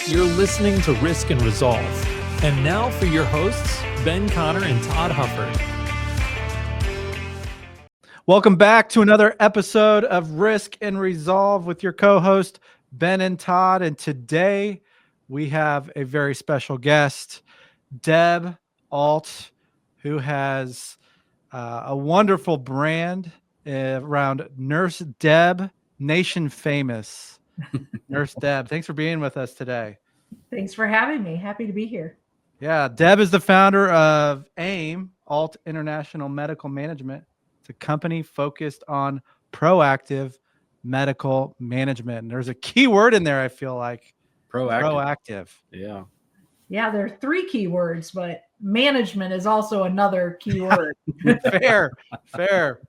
You're listening to Risk and Resolve. And now for your hosts, Ben Connor and Todd Hufford. Welcome back to another episode of Risk and Resolve with your co-host, Ben and Todd. And today we have a very special guest, Deb Ault, who has a wonderful brand around Nurse Deb, nation famous. Nurse Deb, thanks for being with us today. Thanks for having me. Happy to be here. Yeah, Deb is the founder of AIM, Ault International Medical Management. It's a company focused on proactive medical management. And there's a key word in there, I feel like. Proactive. Yeah, there are three key words, but management is also another key word. Fair.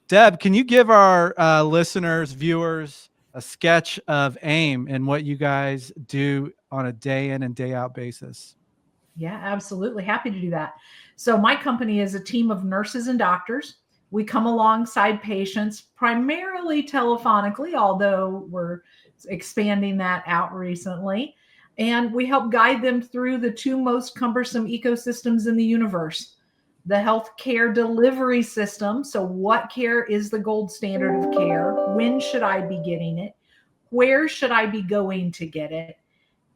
Deb, can you give our listeners, viewers, a sketch of AIM and what you guys do on a day in and day out basis? Yeah, absolutely. Happy to do that. So my company is a team of nurses and doctors. We come alongside patients primarily telephonically, although we're expanding that out recently. And we help guide them through the two most cumbersome ecosystems in the universe, the healthcare delivery system. So what care is the gold standard of care? When should I be getting it? Where should I be going to get it?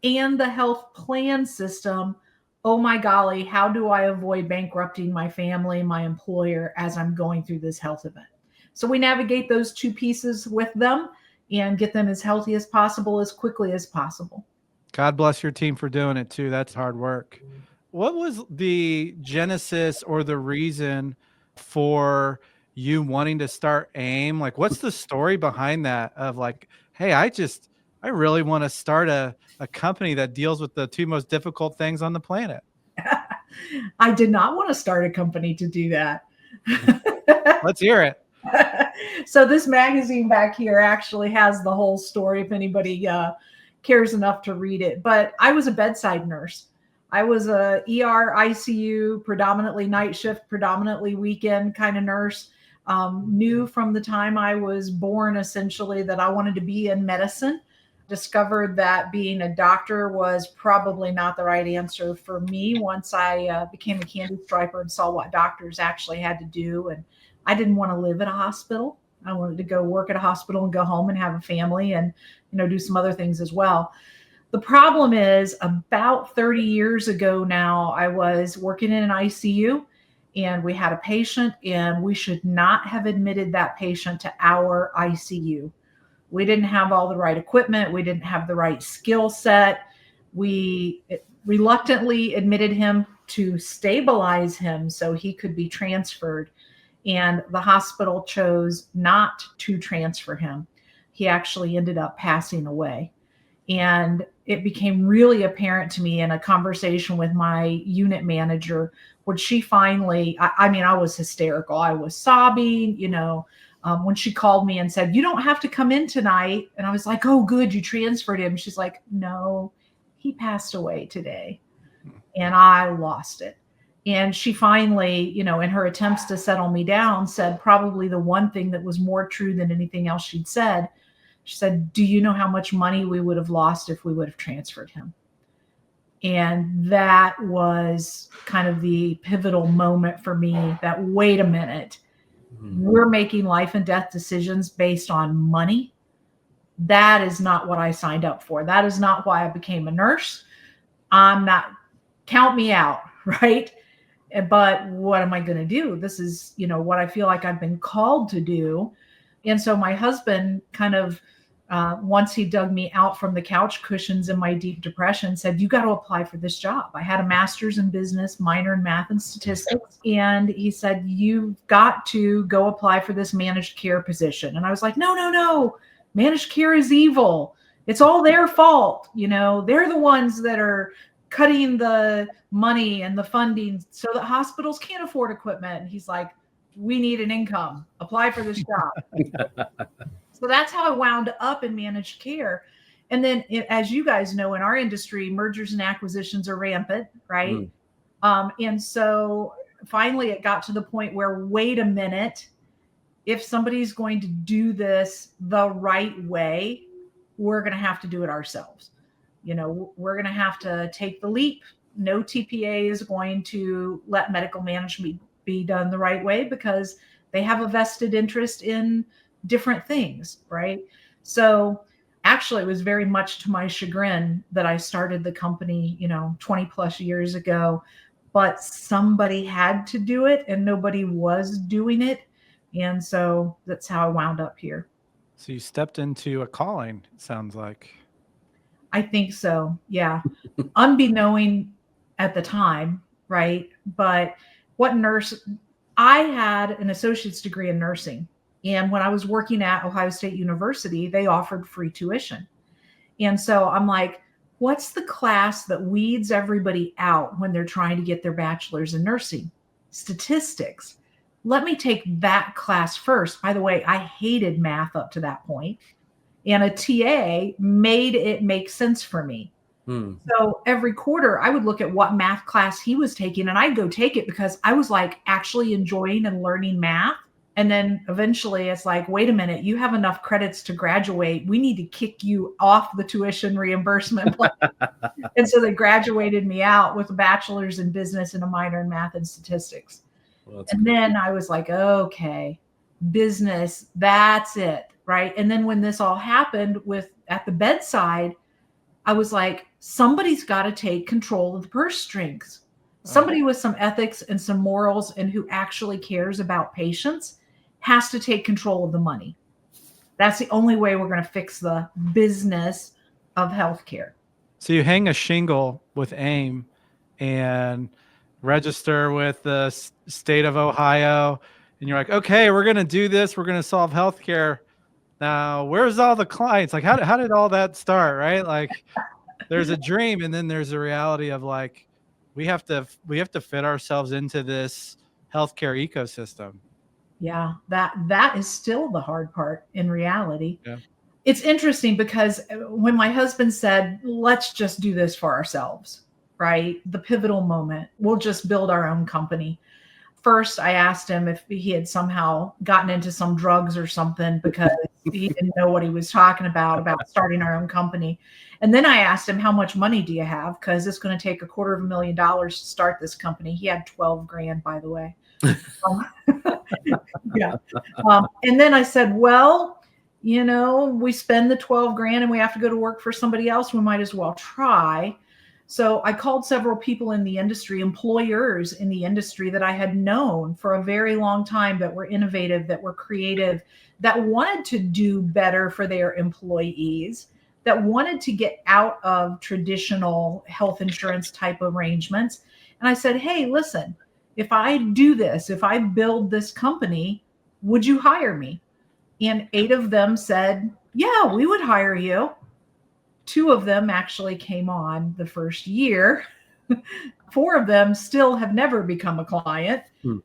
And the health plan system. Oh my golly, how do I avoid bankrupting my family, my employer as I'm going through this health event? So we navigate those two pieces with them and get them as healthy as possible, as quickly as possible. God bless your team for doing it too. That's hard work. What was the genesis or the reason for you wanting to start AIM? Like, what's the story behind that of like, hey, I really want to start a company that deals with the two most difficult things on the planet? I did not want to start a company to do that. Let's hear it. So this magazine back here actually has the whole story if anybody cares enough to read it. But I was a bedside nurse. I was a ER, ICU, predominantly night shift, predominantly weekend kind of nurse. Knew from the time I was born, essentially, that I wanted to be in medicine. Discovered that being a doctor was probably not the right answer for me once I became a candy striper and saw what doctors actually had to do. And I didn't want to live at a hospital. I wanted to go work at a hospital and go home and have a family and, do some other things as well. The problem is about 30 years ago now, I was working in an ICU and we had a patient and we should not have admitted that patient to our ICU. We didn't have all the right equipment. We didn't have the right skill set. We reluctantly admitted him to stabilize him so he could be transferred. And the hospital chose not to transfer him. He actually ended up passing away. And it became really apparent to me in a conversation with my unit manager, when she finally, I was hysterical. I was sobbing, when she called me and said, "You don't have to come in tonight." And I was like, "Oh, good, you transferred him." She's like, "No, he passed away today." And I lost it. And she finally, in her attempts to settle me down, said probably the one thing that was more true than anything else she'd said. She said, "Do you know how much money we would have lost if we would have transferred him?" And that was kind of the pivotal moment for me that, wait a minute, we're making life and death decisions based on money. That is not what I signed up for. That is not why I became a nurse. Count me out, right? But what am I going to do? This is, what I feel like I've been called to do. And so my husband kind of, once he dug me out from the couch cushions in my deep depression, said, "You got to apply for this job." I had a master's in business, minor in math and statistics. And he said, "You've got to go apply for this managed care position." And I was like, no, managed care is evil. It's all their fault. They're the ones that are cutting the money and the funding so that hospitals can't afford equipment. And he's like, "We need an income. Apply for this job." So that's how I wound up in managed care. And then, as you guys know, in our industry, mergers and acquisitions are rampant, right? And so finally it got to the point where, wait a minute, if somebody's going to do this the right way, we're going to have to do it ourselves. we're going to have to take the leap. No TPA is going to let medical management be done the right way because they have a vested interest in different things, right? So actually, it was very much to my chagrin that I started the company, 20 plus years ago, but somebody had to do it and nobody was doing it. And so that's how I wound up here. So you stepped into a calling, it sounds like. I think so. Yeah. Unbeknown at the time, right? But I had an associate's degree in nursing. And when I was working at Ohio State University, they offered free tuition. And so I'm like, what's the class that weeds everybody out when they're trying to get their bachelor's in nursing? Statistics. Let me take that class first. By the way, I hated math up to that point. And a TA made it make sense for me. So every quarter I would look at what math class he was taking and I'd go take it because I was like actually enjoying and learning math. And then eventually it's like, wait a minute, you have enough credits to graduate. We need to kick you off the tuition reimbursement plan. And so they graduated me out with a bachelor's in business and a minor in math and statistics. Well, and then I was like, okay, business, that's it. Right. And then when this all happened at the bedside, I was like, somebody's got to take control of the purse strings. Somebody with some ethics and some morals and who actually cares about patients has to take control of the money. That's the only way we're going to fix the business of healthcare. So you hang a shingle with AIM and register with the state of Ohio, and you're like, okay, we're going to do this. We're going to solve healthcare. Now, where's all the clients? Like, how did all that start, right? Like, there's a dream, and then there's a reality of like, we have to fit ourselves into this healthcare ecosystem. Yeah, that is still the hard part in reality. Yeah. It's interesting because when my husband said, let's just do this for ourselves, right? The pivotal moment, we'll just build our own company. First, I asked him if he had somehow gotten into some drugs or something because he didn't know what he was talking about starting our own company. And then I asked him, how much money do you have? Because it's going to take $250,000 to start this company. He had 12 grand, by the way. Yeah. And then I said, well, we spend the 12 grand and we have to go to work for somebody else. We might as well try. So I called several people in the industry, employers in the industry that I had known for a very long time that were innovative, that were creative, that wanted to do better for their employees, that wanted to get out of traditional health insurance type arrangements. And I said, hey, listen, if I do this, if I build this company, would you hire me? And 8 of them said, yeah, we would hire you. 2 of them actually came on the first year. 4 of them still have never become a client,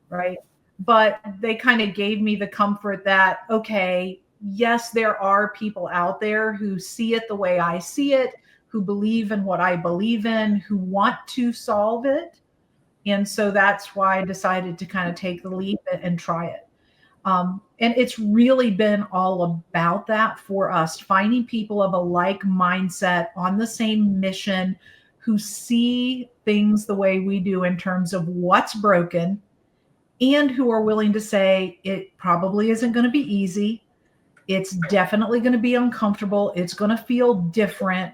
right? But they kind of gave me the comfort that, okay, yes, there are people out there who see it the way I see it, who believe in what I believe in, who want to solve it. And so that's why I decided to kind of take the leap and try it. And it's really been all about that for us, finding people of a like mindset on the same mission who see things the way we do in terms of what's broken and who are willing to say it probably isn't going to be easy. It's definitely going to be uncomfortable. It's going to feel different,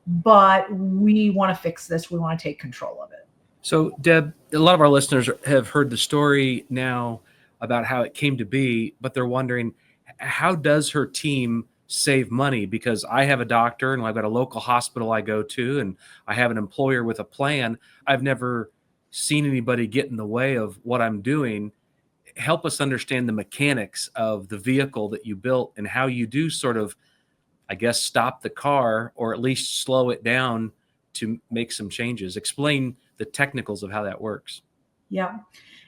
but we want to fix this. We want to take control of it. So, Deb, a lot of our listeners have heard the story now about how it came to be, but they're wondering, how does her team save money? Because I have a doctor and I've got a local hospital I go to, and I have an employer with a plan. I've never seen anybody get in the way of what I'm doing. Help us understand the mechanics of the vehicle that you built and how you do sort of, I guess, stop the car or at least slow it down to make some changes. Explain the technicals of how that works. Yeah.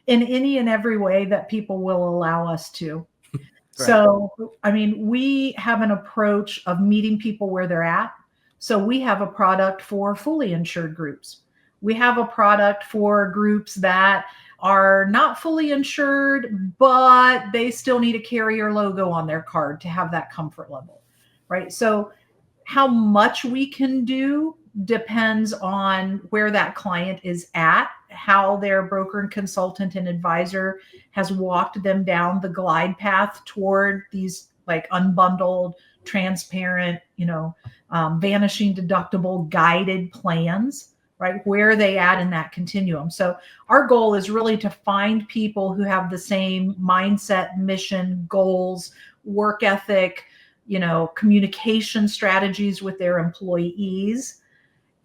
In any and every way that people will allow us to. Right. So, I mean, we have an approach of meeting people where they're at. So we have a product for fully insured groups. We have a product for groups that are not fully insured, but they still need a carrier logo on their card to have that comfort level, right? So How much we can do depends on where that client is at, how their broker and consultant and advisor has walked them down the glide path toward these like unbundled, transparent, vanishing deductible guided plans, right? Where are they at in that continuum? So our goal is really to find people who have the same mindset, mission, goals, work ethic, communication strategies with their employees,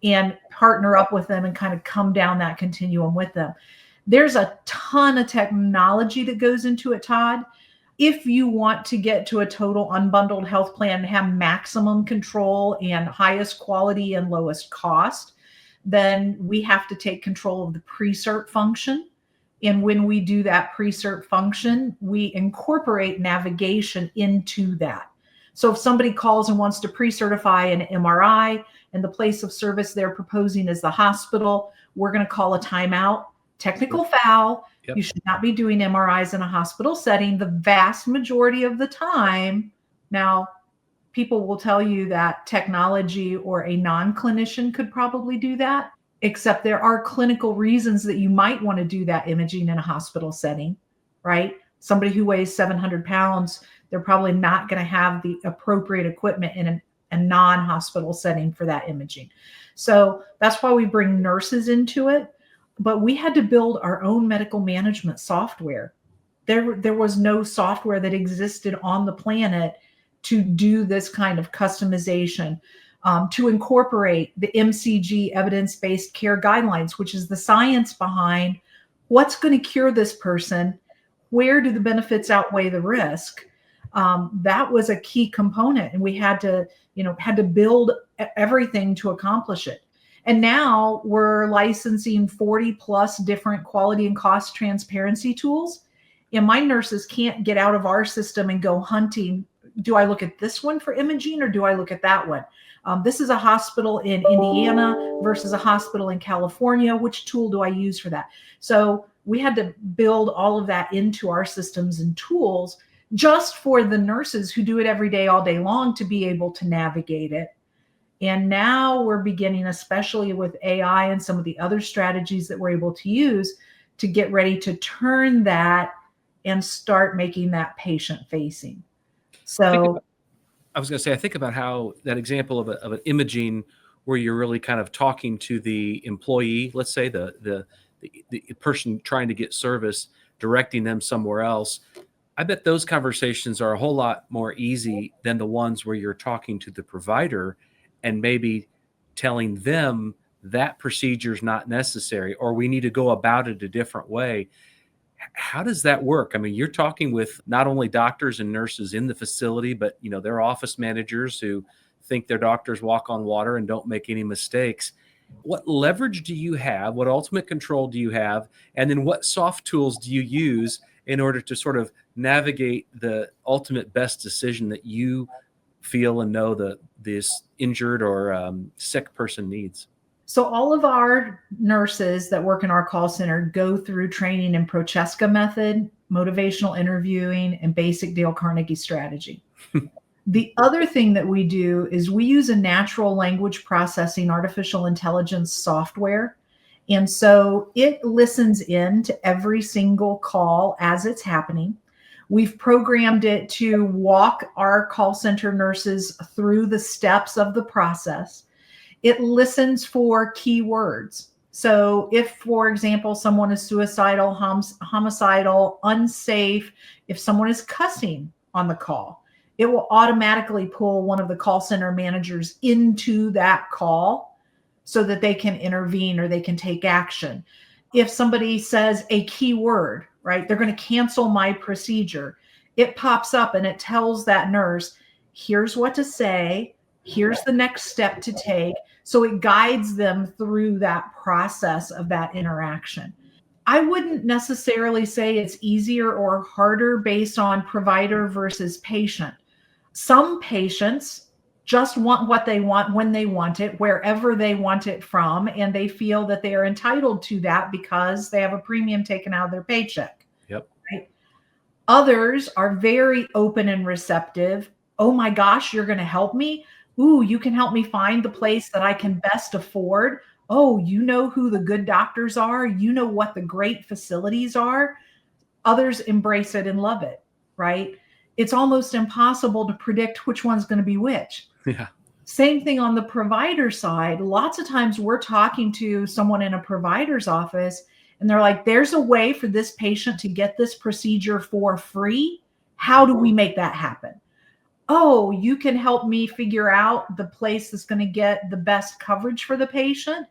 and partner up with them and kind of come down that continuum with them. There's a ton of technology that goes into it, Todd. If you want to get to a total unbundled health plan and have maximum control and highest quality and lowest cost, then we have to take control of the pre-cert function. And when we do that pre-cert function, we incorporate navigation into that. So if somebody calls and wants to pre-certify an MRI and the place of service they're proposing is the hospital, we're going to call a timeout. Technical foul. Yep. You should not be doing MRIs in a hospital setting the vast majority of the time. Now, people will tell you that technology or a non-clinician could probably do that, except there are clinical reasons that you might want to do that imaging in a hospital setting, right? Somebody who weighs 700 pounds, they're probably not going to have the appropriate equipment in a non-hospital setting for that imaging. So that's why we bring nurses into it. But we had to build our own medical management software. There was no software that existed on the planet to do this kind of customization, to incorporate the MCG, evidence-based care guidelines, which is the science behind what's going to cure this person, where do the benefits outweigh the risk. That was a key component, and we had to build everything to accomplish it. And now we're licensing 40 plus different quality and cost transparency tools. And my nurses can't get out of our system and go hunting. Do I look at this one for imaging or do I look at that one? This is a hospital in Indiana versus a hospital in California. Which tool do I use for that? So we had to build all of that into our systems and tools just for the nurses who do it every day, all day long, to be able to navigate it. And now we're beginning, especially with AI and some of the other strategies that we're able to use, to get ready to turn that and start making that patient facing. So I was going to say, I think about how that example of an imaging where you're really kind of talking to the employee, let's say the person trying to get service, directing them somewhere else. I bet those conversations are a whole lot more easy than the ones where you're talking to the provider and maybe telling them that procedure is not necessary, or we need to go about it a different way. How does that work? I mean, you're talking with not only doctors and nurses in the facility, but their office managers who think their doctors walk on water and don't make any mistakes. What leverage do you have? What ultimate control do you have? And then what soft tools do you use in order to sort of navigate the ultimate best decision that you feel and know that this injured or sick person needs? So all of our nurses that work in our call center go through training in Prochaska method, motivational interviewing, and basic Dale Carnegie strategy. The other thing that we do is we use a natural language processing artificial intelligence software. And so it listens in to every single call as it's happening. We've programmed it to walk our call center nurses through the steps of the process. It listens for keywords. So if, for example, someone is suicidal, homicidal, unsafe, if someone is cussing on the call, it will automatically pull one of the call center managers into that call so that they can intervene or they can take action. If somebody says a keyword, right, they're going to cancel my procedure, it pops up and it tells that nurse, here's what to say, here's the next step to take. So it guides them through that process of that interaction. I wouldn't necessarily say it's easier or harder based on provider versus patient. Some patients just want what they want when they want it, wherever they want it from, and they feel that they are entitled to that because they have a premium taken out of their paycheck. Yep. Right? Others are very open and receptive. Oh my gosh, you're going to help me? Ooh, you can help me find the place that I can best afford. Oh, you know who the good doctors are. You know what the great facilities are. Others embrace it and love it, right? It's almost impossible to predict which one's going to be which. Yeah. Same thing on the provider side. Lots of times we're talking to someone in a provider's office and they're like, there's a way for this patient to get this procedure for free. How do we make that happen? Oh, you can help me figure out the place that's going to get the best coverage for the patient.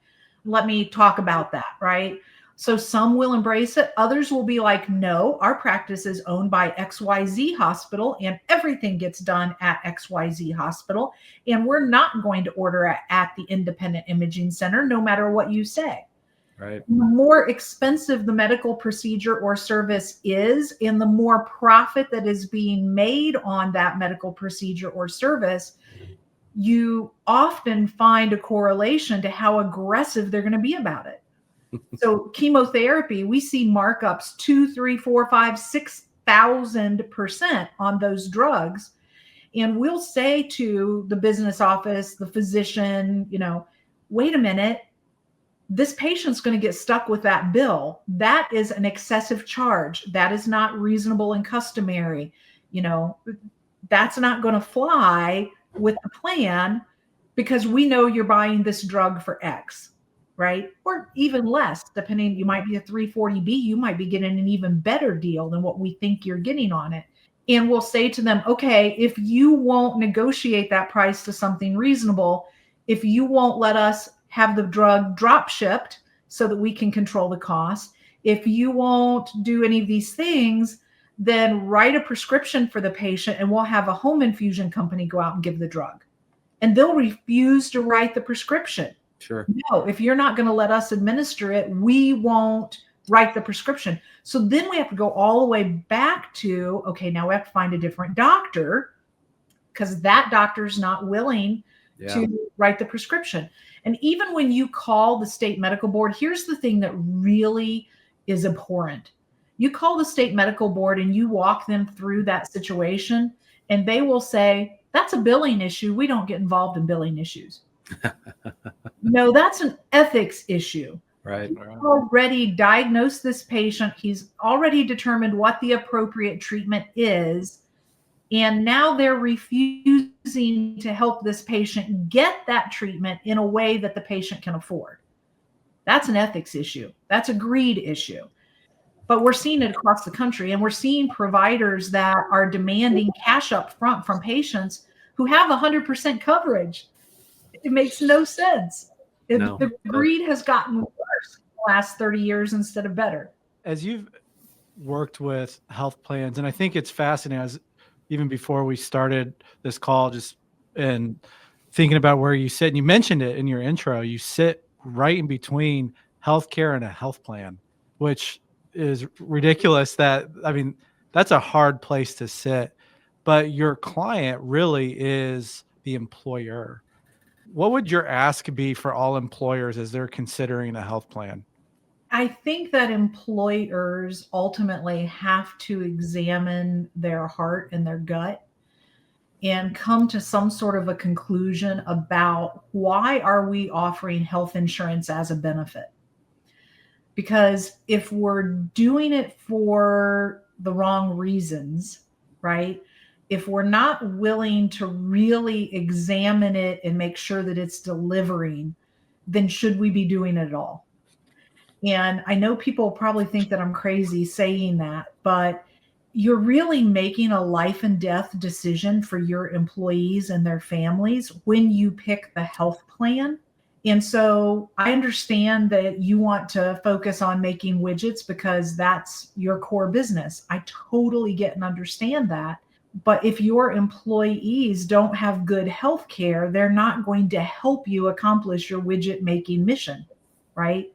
Let me talk about that, right? So some will embrace it. Others will be like, no, our practice is owned by XYZ hospital and everything gets done at XYZ hospital. And we're not going to order at the independent imaging center, no matter what you say. Right. The more expensive the medical procedure or service is, and the more profit that is being made on that medical procedure or service, you often find a correlation to how aggressive they're going to be about it. So chemotherapy, we see markups 2, 3, 4, 5, 6,000% on those drugs. And we'll say to the business office, the physician, wait a minute, this patient's going to get stuck with that bill. That is an excessive charge. That is not reasonable and customary. That's not going to fly with the plan because we know you're buying this drug for X, right? Or even less, depending. You might be a 340B. You might be getting an even better deal than what we think you're getting on it. And we'll say to them, okay, if you won't negotiate that price to something reasonable, if you won't let us have the drug drop shipped so that we can control the cost, if you won't do any of these things, then write a prescription for the patient and we'll have a home infusion company go out and give the drug. And they'll refuse to write the prescription. Sure. No, if you're not going to let us administer it, we won't write the prescription. So then we have to go all the way back to, okay, now we have to find a different doctor because that doctor's not willing to write the prescription. And even when you call the state medical board, here's the thing that really is abhorrent. You call the state medical board and you walk them through that situation and they will say, that's a billing issue. We don't get involved in billing issues. No, that's an ethics issue. Right. He's already diagnosed this patient. He's already determined what the appropriate treatment is. And now they're refusing to help this patient get that treatment in a way that the patient can afford. That's an ethics issue. That's a greed issue. But we're seeing it across the country, and we're seeing providers that are demanding cash up front from patients who have 100% coverage. It makes no sense. The greed has gotten worse in the last 30 years instead of better. As you've worked with health plans, and I think it's fascinating, as even before we started this call, just in thinking about where you sit, and you mentioned it in your intro, you sit right in between healthcare and a health plan, which is ridiculous. That's a hard place to sit, but your client really is the employer. What would your ask be for all employers as they're considering a health plan? I think that employers ultimately have to examine their heart and their gut and come to some sort of a conclusion about why are we offering health insurance as a benefit? Because if we're doing it for the wrong reasons, right? If we're not willing to really examine it and make sure that it's delivering, then should we be doing it at all? And I know people probably think that I'm crazy saying that, but you're really making a life and death decision for your employees and their families when you pick the health plan. And so I understand that you want to focus on making widgets because that's your core business. I totally get and understand that. But if your employees don't have good health care, they're not going to help you accomplish your widget making mission, right?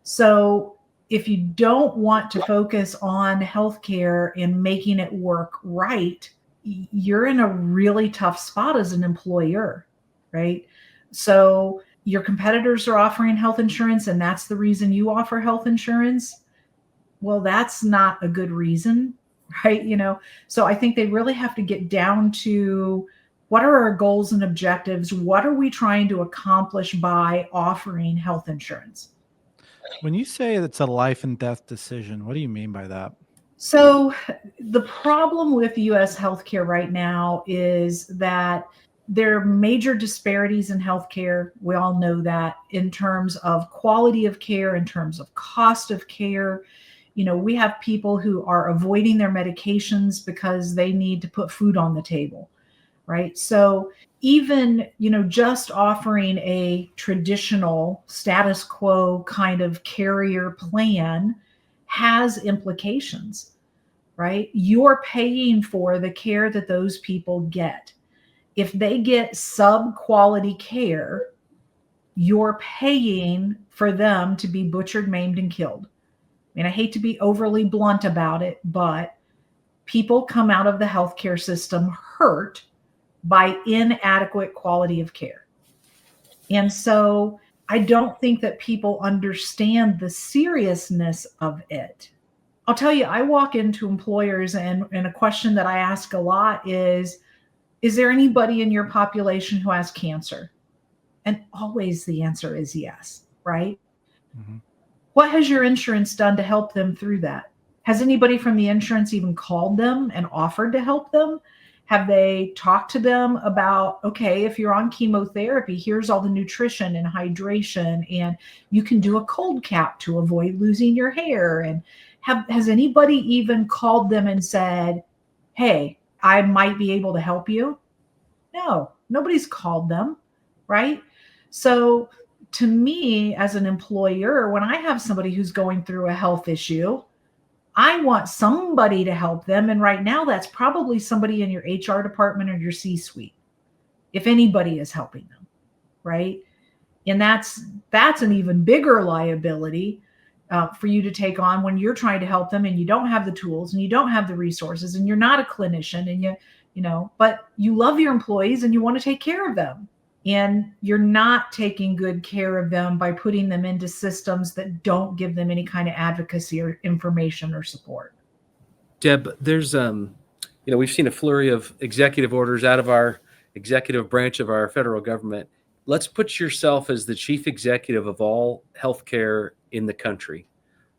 So if you don't want to focus on healthcare and making it work right, you're in a really tough spot as an employer, right? So your competitors are offering health insurance and that's the reason you offer health insurance. Well, that's not a good reason, right? So I think they really have to get down to What are our goals and objectives? What are we trying to accomplish by offering health insurance? When you say it's a life and death decision, what do you mean by that? So the problem with US healthcare right now is that there are major disparities in healthcare. We all know that, in terms of quality of care, in terms of cost of care. We have people who are avoiding their medications because they need to put food on the table, right? So even, just offering a traditional status quo kind of carrier plan has implications, right? You're paying for the care that those people get. If they get sub-quality care, you're paying for them to be butchered, maimed, and killed. I hate to be overly blunt about it, but people come out of the healthcare system hurt by inadequate quality of care. And so I don't think that people understand the seriousness of it. I'll tell you, I walk into employers and a question that I ask a lot is there anybody in your population who has cancer? And always the answer is yes, right? Mm-hmm. What has your insurance done to help them through that? Has anybody from the insurance even called them and offered to help them? Have they talked to them about, okay, if you're on chemotherapy, here's all the nutrition and hydration, and you can do a cold cap to avoid losing your hair? And has anybody even called them and said, hey, I might be able to help you? No, nobody's called them, right? So to me, as an employer, when I have somebody who's going through a health issue, I want somebody to help them. And right now, that's probably somebody in your HR department or your C-suite, if anybody is helping them, right? And that's an even bigger liability for you to take on when you're trying to help them and you don't have the tools and you don't have the resources and you're not a clinician and but you love your employees and you want to take care of them. And you're not taking good care of them by putting them into systems that don't give them any kind of advocacy or information or support. Deb, there's we've seen a flurry of executive orders out of our executive branch of our federal government. Let's put yourself as the chief executive of all healthcare in the country.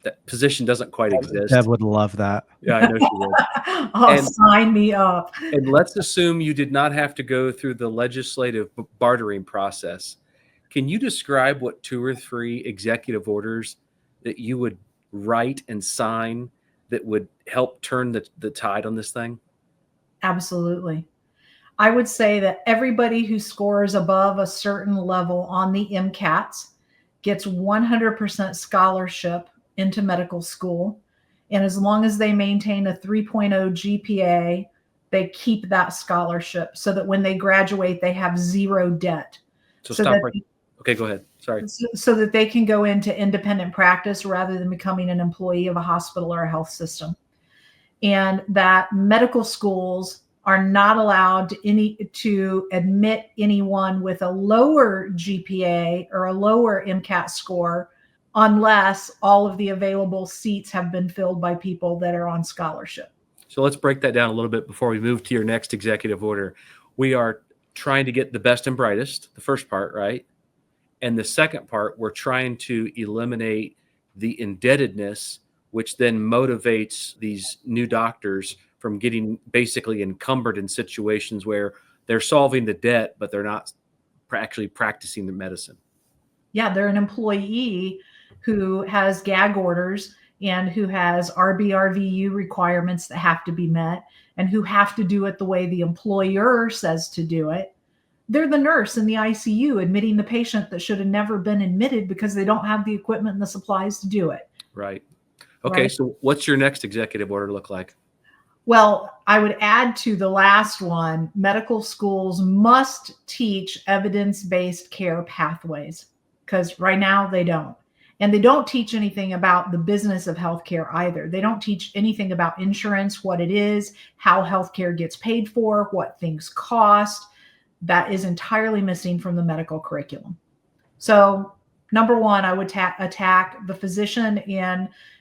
That position doesn't quite exist. Deb would love that. Yeah, I know she would. Sign me up. And let's assume you did not have to go through the legislative bartering process. Can you describe what 2 or 3 executive orders that you would write and sign that would help turn the tide on this thing? Absolutely. I would say that everybody who scores above a certain level on the MCATs gets 100% scholarship into medical school. And as long as they maintain a 3.0 GPA, they keep that scholarship so that when they graduate, they have 0 debt. Okay, go ahead. Sorry. So that they can go into independent practice rather than becoming an employee of a hospital or a health system. And that medical schools are not allowed to admit anyone with a lower GPA or a lower MCAT score unless all of the available seats have been filled by people that are on scholarship. So let's break that down a little bit before we move to your next executive order. We are trying to get the best and brightest, the first part, right? And the second part, we're trying to eliminate the indebtedness, which then motivates these new doctors from getting basically encumbered in situations where they're solving the debt, but they're not actually practicing the medicine. Yeah, they're an employee who has gag orders and who has RBRVU requirements that have to be met and who have to do it the way the employer says to do it. They're the nurse in the ICU admitting the patient that should have never been admitted because they don't have the equipment and the supplies to do it. Right. Okay, right. So what's your next executive order look like? Well, I would add to the last one, medical schools must teach evidence-based care pathways because right now they don't. And they don't teach anything about the business of healthcare either. They don't teach anything about insurance, what it is, how healthcare gets paid for, what things cost. That is entirely missing from the medical curriculum. So number one, I would attack the physician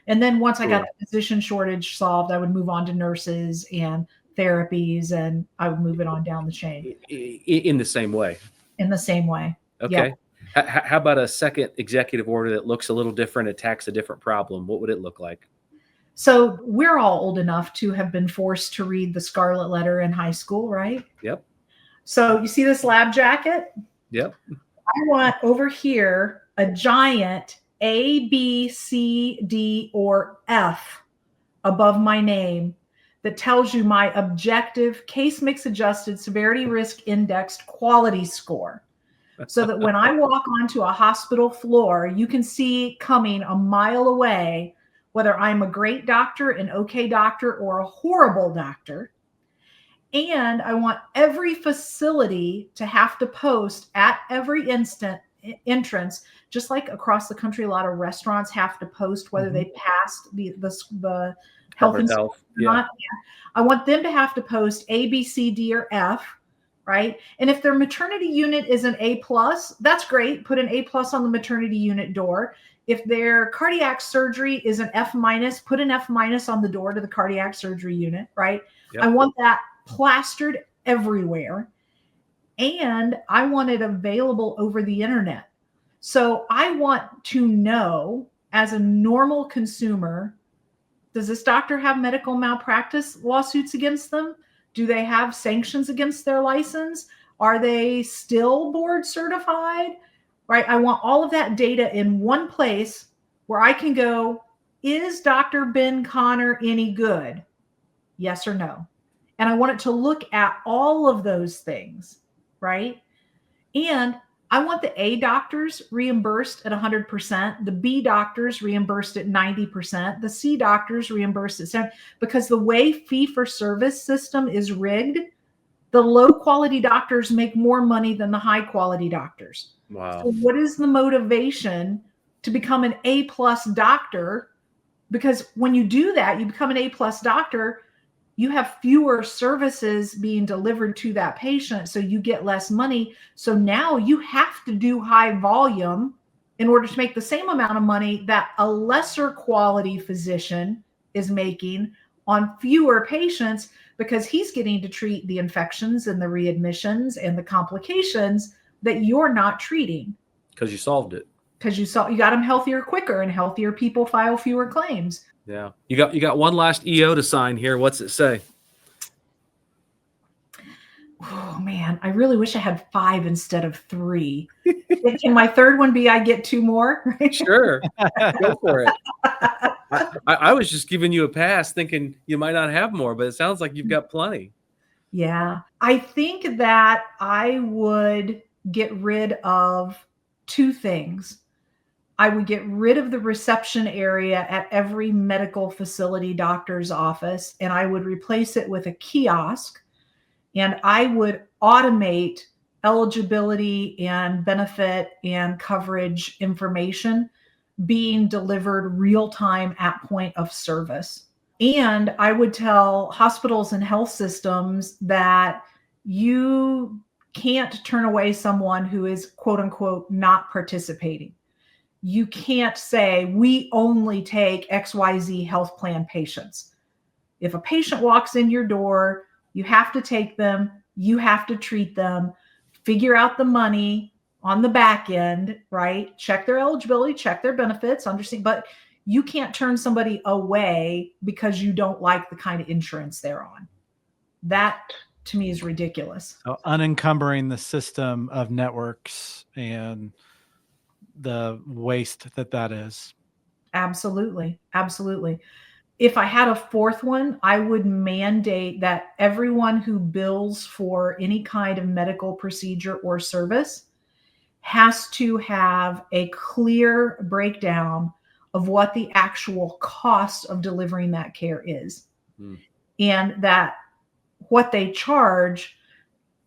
and then once I got the physician shortage solved, I would move on to nurses and therapies, and I would move it on down the chain In the same way. in the same way. Okay. How about a second executive order that looks a little different, attacks a different problem? What would it look like? So we're all old enough to have been forced to read the Scarlet Letter in high school, right? Yep. So you see this lab jacket? Yep. I want over here a giant A, B, C, D, or F above my name that tells you my objective case mix adjusted severity risk indexed quality score. So that when I walk onto a hospital floor, you can see coming a mile away whether I'm a great doctor, an okay doctor, or a horrible doctor. And I want every facility to have to post at every entrance, just like across the country, a lot of restaurants have to post whether they passed the health inspection or not. I want them to have to post A, B, C, D, or F, right? And if their maternity unit is an A+, that's great. Put an A+ on the maternity unit door. If their cardiac surgery is an F-, put an F- on the door to the cardiac surgery unit, right? Yep. I want that plastered everywhere. And I want it available over the internet. So I want to know, as a normal consumer, does this doctor have medical malpractice lawsuits against them? Do they have sanctions against their license? Are they still board certified? Right? I want all of that data in one place where I can go, is Dr. Ben Connor any good? Yes or no? And I want it to look at all of those things, right? And I want the A doctors reimbursed at 100%, the B doctors reimbursed at 90%, the C doctors reimbursed at 7%, because the way fee-for-service system is rigged, the low-quality doctors make more money than the high-quality doctors. Wow. So what is the motivation to become an A+ doctor? Because when you do that, you become an A+ doctor, you have fewer services being delivered to that patient, so you get less money. So now you have to do high volume in order to make the same amount of money that a lesser quality physician is making on fewer patients, because he's getting to treat the infections and the readmissions and the complications that you're not treating. Because you solved it. Because you got them healthier quicker, and healthier people file fewer claims. Yeah. You got one last EO to sign here. What's it say? Oh man, I really wish I had 5 instead of 3. Can my third one be I get 2 more? Sure. Go for it. I was just giving you a pass thinking you might not have more, but it sounds like you've got plenty. Yeah. I think that I would get rid of 2 things. I would get rid of the reception area at every medical facility doctor's office, and I would replace it with a kiosk, and I would automate eligibility and benefit and coverage information being delivered real time at point of service. And I would tell hospitals and health systems that you can't turn away someone who is quote unquote not participating. You can't say we only take XYZ health plan patients. If a patient walks in your door, you have to take them, you have to treat them, figure out the money on the back end, right? Check their eligibility, check their benefits, understand, but you can't turn somebody away because you don't like the kind of insurance they're on. That to me is ridiculous. So unencumbering the system of networks and the waste that is. Absolutely. Absolutely. If I had a fourth one, I would mandate that everyone who bills for any kind of medical procedure or service has to have a clear breakdown of what the actual cost of delivering that care is. And that what they charge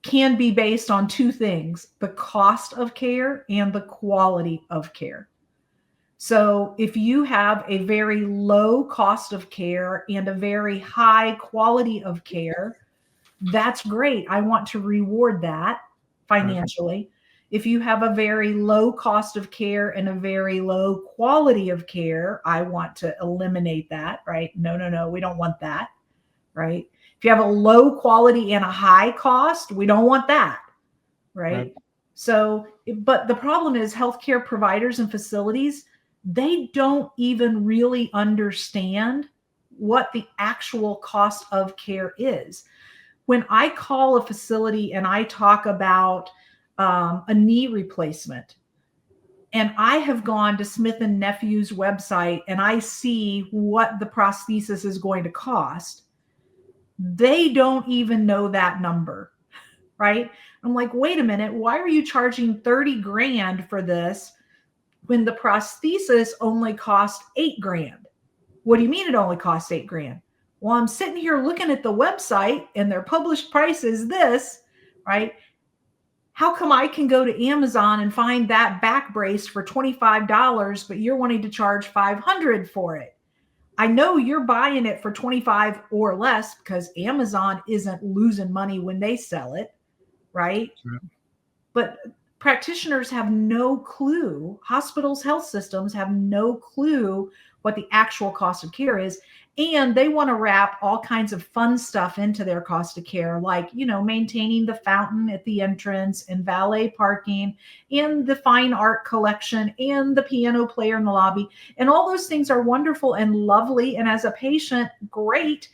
can be based on 2 things: the cost of care and the quality of care. So if you have a very low cost of care and a very high quality of care, that's great. I want to reward that financially. If you have a very low cost of care and a very low quality of care, I want to eliminate that, right? No, we don't want that, right? If If you have a low quality and a high cost, we don't want that, right? So, but the problem is healthcare providers and facilities, they don't even really understand what the actual cost of care is. When I call a facility and I talk about a knee replacement, and I have gone to Smith and Nephew's website and I see what the prosthesis is going to cost, they don't even know that number, right? I'm like, wait a minute, why are you charging 30 grand for this when the prosthesis only cost 8 grand? What do you mean it only costs 8 grand? Well, I'm sitting here looking at the website and their published price is this, right? How come I can go to Amazon and find that back brace for $25, but you're wanting to charge $500 for it? I know you're buying it for 25 or less because Amazon isn't losing money when they sell it, right? Sure. But practitioners have no clue. Hospitals, health systems have no clue what the actual cost of care is. And they want to wrap all kinds of fun stuff into their cost of care, like, maintaining the fountain at the entrance and valet parking and the fine art collection and the piano player in the lobby. And all those things are wonderful and lovely. And as a patient, great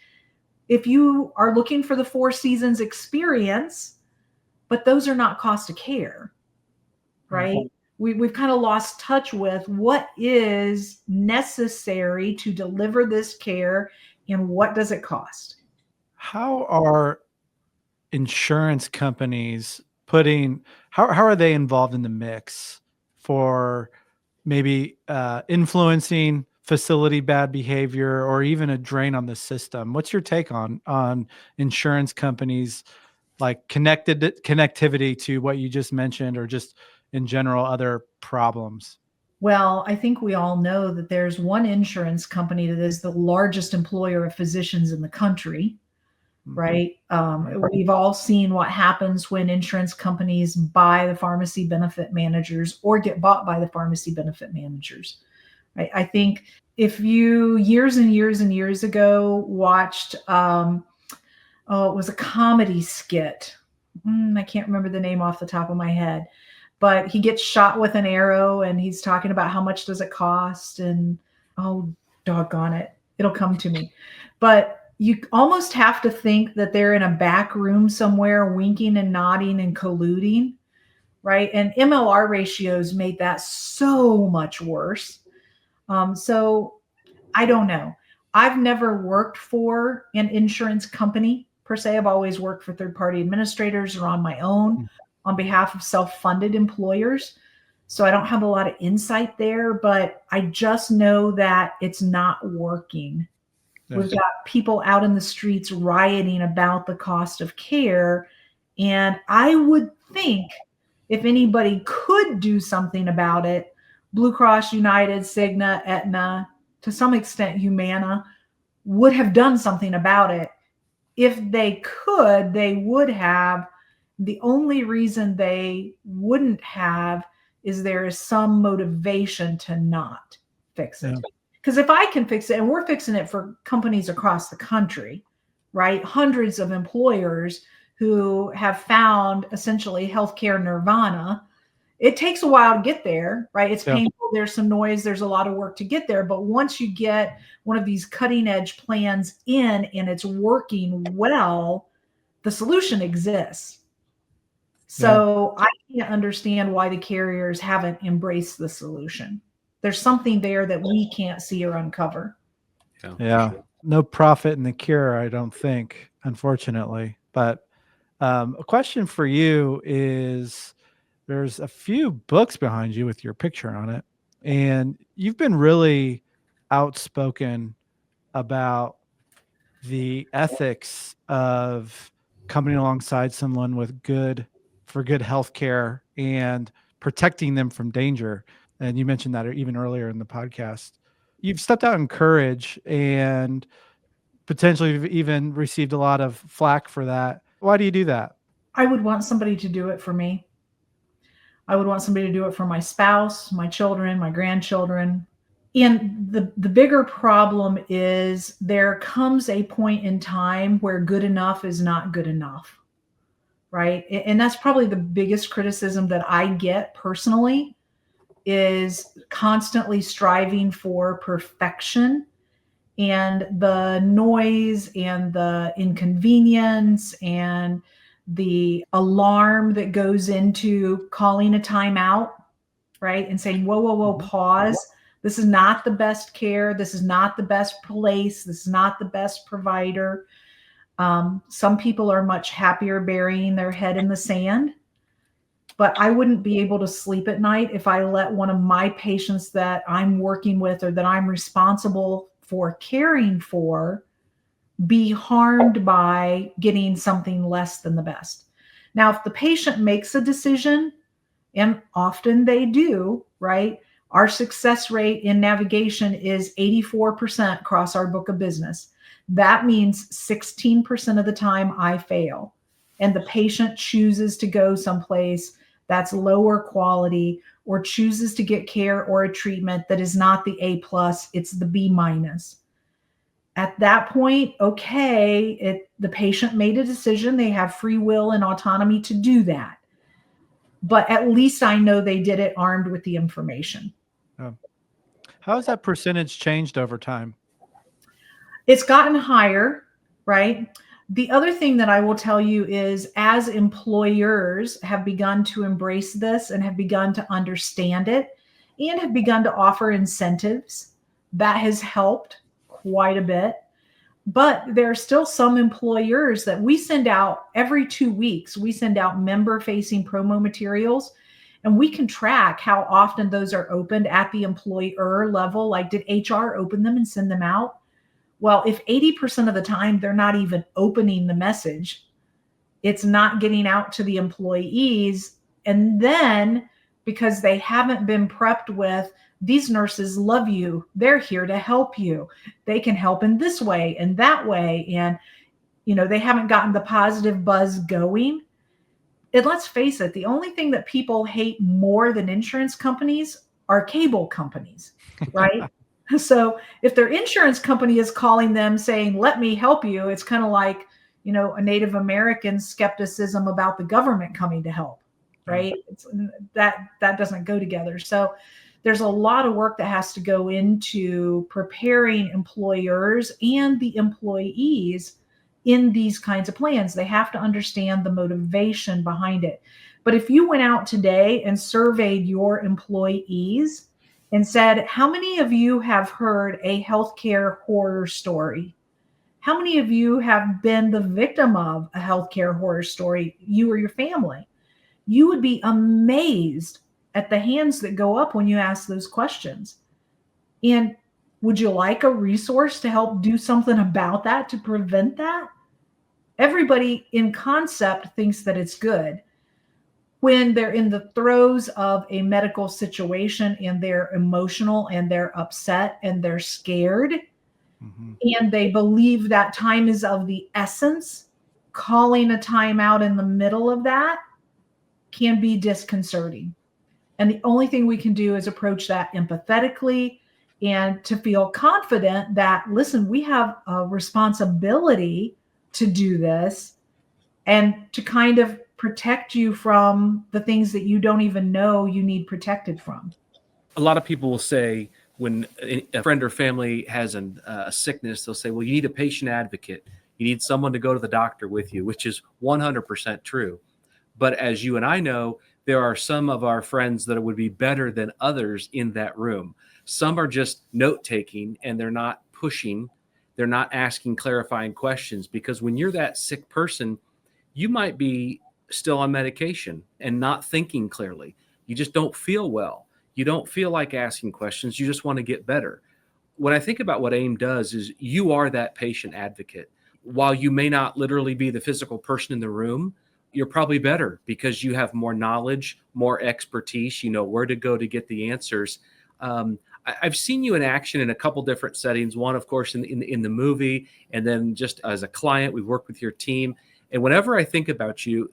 if you are looking for the Four Seasons experience, but those are not cost of care, right? Mm-hmm. We've kind of lost touch with what is necessary to deliver this care and what does it cost. How are insurance companies how are they involved in the mix for maybe influencing facility bad behavior or even a drain on the system? What's your take on insurance companies, like connectivity to what you just mentioned, or just in general other problems? Well, I think we all know that there's one insurance company that is the largest employer of physicians in the country, right? We've all seen what happens when insurance companies buy the pharmacy benefit managers or get bought by the pharmacy benefit managers, right? I think if you years and years and years ago watched, it was a comedy skit. I can't remember the name off the top of my head, but he gets shot with an arrow and he's talking about how much does it cost, and oh, doggone it, it'll come to me. But you almost have to think that they're in a back room somewhere winking and nodding and colluding, right? And MLR ratios made that so much worse. So I don't know. I've never worked for an insurance company per se. I've always worked for third-party administrators or on my own on behalf of self-funded employers. So I don't have a lot of insight there, but I just know that it's not working. Yes. We've got people out in the streets rioting about the cost of care. And I would think if anybody could do something about it, Blue Cross, United, Cigna, Aetna, to some extent Humana, would have done something about it. If they could, they would have. The only reason they wouldn't have is there is some motivation to not fix it. Because if I can fix it, and we're fixing it for companies across the country, right? Hundreds of employers who have found essentially healthcare nirvana. It takes a while to get there, right? It's painful. There's some noise. There's a lot of work to get there. But once you get one of these cutting edge plans in and it's working well, the solution exists. So I can't understand why the carriers haven't embraced the solution. There's something there that we can't see or uncover. Yeah. Sure. No profit in the cure, I don't think, unfortunately. But a question for you is, there's a few books behind you with your picture on it, and you've been really outspoken about the ethics of coming alongside someone with good healthcare and protecting them from danger. And you mentioned that even earlier in the podcast. You've stepped out in courage and potentially even received a lot of flack for that. Why do you do that? I would want somebody to do it for me. I would want somebody to do it for my spouse, my children, my grandchildren. And the bigger problem is there comes a point in time where good enough is not good enough, right? And that's probably the biggest criticism that I get personally, is constantly striving for perfection, and the noise and the inconvenience and the alarm that goes into calling a timeout, right? And saying, whoa, whoa, whoa, pause. This is not the best care. This is not the best place. This is not the best provider. Some people are much happier burying their head in the sand, but I wouldn't be able to sleep at night if I let one of my patients that I'm working with or that I'm responsible for caring for be harmed by getting something less than the best. Now, if the patient makes a decision, and often they do, right? Our success rate in navigation is 84% across our book of business. That means 16% of the time I fail, and the patient chooses to go someplace that's lower quality, or chooses to get care or a treatment that is not the A+, it's the B-. At that point, okay, the patient made a decision. They have free will and autonomy to do that. But at least I know they did it armed with the information. How has that percentage changed over time? It's gotten higher, right? The other thing that I will tell you is, as employers have begun to embrace this and have begun to understand it and have begun to offer incentives, that has helped quite a bit. But there are still some employers that we send out every 2 weeks. We send out member-facing promo materials, and we can track how often those are opened at the employer level. Like, did HR open them and send them out? Well, if 80% of the time they're not even opening the message, it's not getting out to the employees. And then, because they haven't been prepped with, these nurses love you, they're here to help you, they can help in this way and that way, and they haven't gotten the positive buzz going. And let's face it, the only thing that people hate more than insurance companies are cable companies, right? So if their insurance company is calling them saying, let me help you, it's kind of like, a Native American skepticism about the government coming to help, right? That doesn't go together. So there's a lot of work that has to go into preparing employers and the employees in these kinds of plans. They have to understand the motivation behind it. But if you went out today and surveyed your employees and said, how many of you have heard a healthcare horror story? How many of you have been the victim of a healthcare horror story, you or your family? You would be amazed at the hands that go up when you ask those questions. And would you like a resource to help do something about that, to prevent that? Everybody in concept thinks that it's good. When they're in the throes of a medical situation and they're emotional and they're upset and they're scared, and they believe that time is of the essence, calling a timeout in the middle of that can be disconcerting. And the only thing we can do is approach that empathetically and to feel confident that, listen, we have a responsibility to do this and to kind of protect you from the things that you don't even know you need protected from. A lot of people will say, when a friend or family has a sickness, they'll say, well, you need a patient advocate. You need someone to go to the doctor with you, which is 100% true. But as you and I know, there are some of our friends that would be better than others in that room. Some are just note-taking and they're not pushing. They're not asking clarifying questions, because when you're that sick person, you might be still on medication and not thinking clearly. You just don't feel well. You don't feel like asking questions. You just want to get better. When I think about what AIM does, is you are that patient advocate. While you may not literally be the physical person in the room, you're probably better because you have more knowledge, more expertise. You know where to go to get the answers. I've seen you in action in a couple different settings. One, of course, in the movie, and then just as a client, we've worked with your team. And whenever I think about you,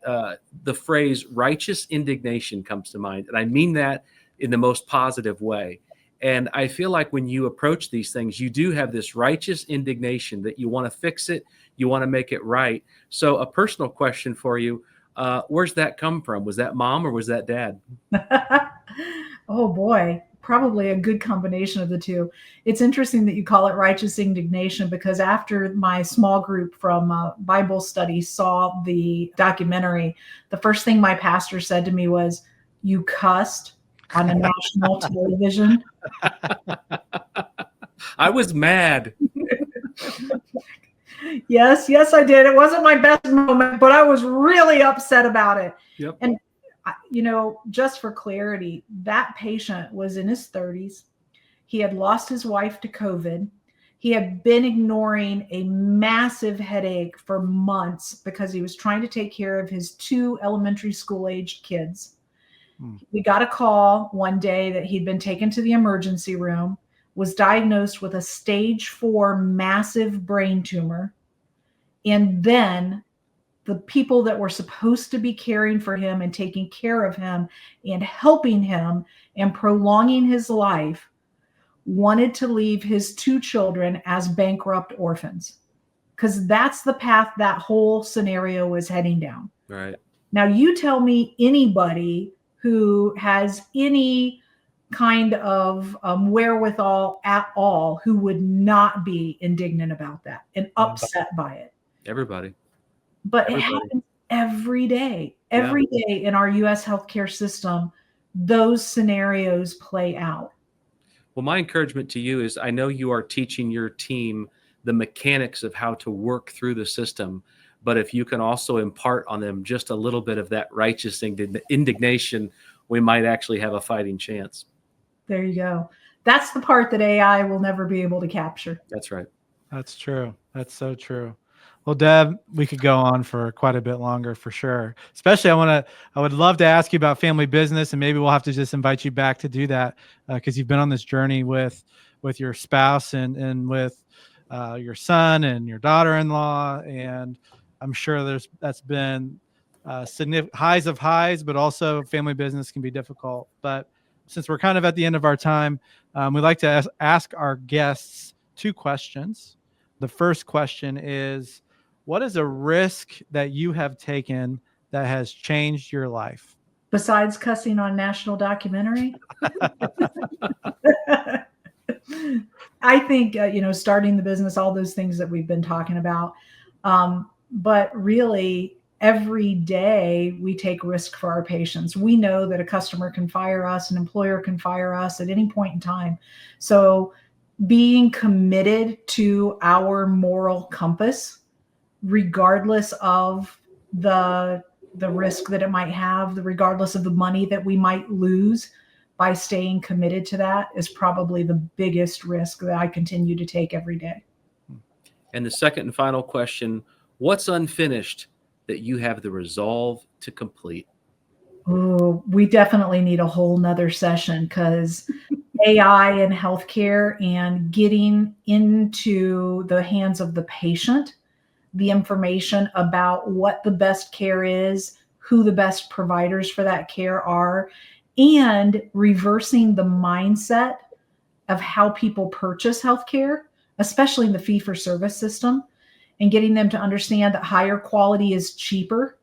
the phrase righteous indignation comes to mind. And I mean that in the most positive way. And I feel like when you approach these things, you do have this righteous indignation that you want to fix it, you want to make it right. So a personal question for you, where's that come from? Was that mom or was that dad? Oh boy, probably a good combination of the two. It's interesting that you call it righteous indignation, because after my small group from Bible study saw the documentary, the first thing my pastor said to me was, "You cussed on a national television." I was mad. Yes, I did. It wasn't my best moment, but I was really upset about it. Yep. And just for clarity, that patient was in his 30s. He had lost his wife to COVID. He had been ignoring a massive headache for months because he was trying to take care of his 2 elementary school aged kids. We got a call one day that he'd been taken to the emergency room, was diagnosed with a stage 4 massive brain tumor. And then the people that were supposed to be caring for him and taking care of him and helping him and prolonging his life wanted to leave his 2 children as bankrupt orphans, because that's the path that whole scenario was heading down. Right. Now, you tell me anybody who has any kind of wherewithal at all who would not be indignant about that and upset by it. Everybody. But it happens every day. Every day in our U.S. healthcare system, those scenarios play out. Well, my encouragement to you is, I know you are teaching your team the mechanics of how to work through the system, but if you can also impart on them just a little bit of that righteous indignation, we might actually have a fighting chance. There you go. That's the part that AI will never be able to capture. That's right. That's true. That's so true. Well, Deb, we could go on for quite a bit longer for sure. Especially, I would love to ask you about family business, and maybe we'll have to just invite you back to do that, because you've been on this journey with your spouse and with your son and your daughter-in-law, and I'm sure that's been significant highs of highs, but also family business can be difficult. But since we're kind of at the end of our time, we like to ask our guests 2 questions. The first question is, what is a risk that you have taken that has changed your life? Besides cussing on national documentary? I think, starting the business, all those things that we've been talking about. But really, every day we take risk for our patients. We know that a customer can fire us, an employer can fire us at any point in time. So being committed to our moral compass, regardless of the risk that it might have, regardless of the money that we might lose, by staying committed to that, is probably the biggest risk that I continue to take every day. And the second and final question, what's unfinished that you have the resolve to complete? Oh, we definitely need a whole nother session, because AI and healthcare and getting into the hands of the patient, the information about what the best care is, who the best providers for that care are, and reversing the mindset of how people purchase healthcare, especially in the fee-for-service system, and getting them to understand that higher quality is cheaper.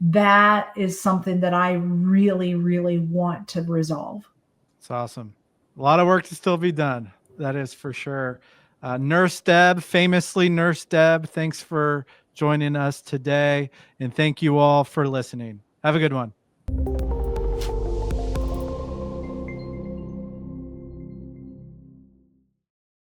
That is something that I really, really want to resolve. It's awesome. A lot of work to still be done. That is for sure. Nurse Deb, famously Nurse Deb, thanks for joining us today. And thank you all for listening. Have a good one.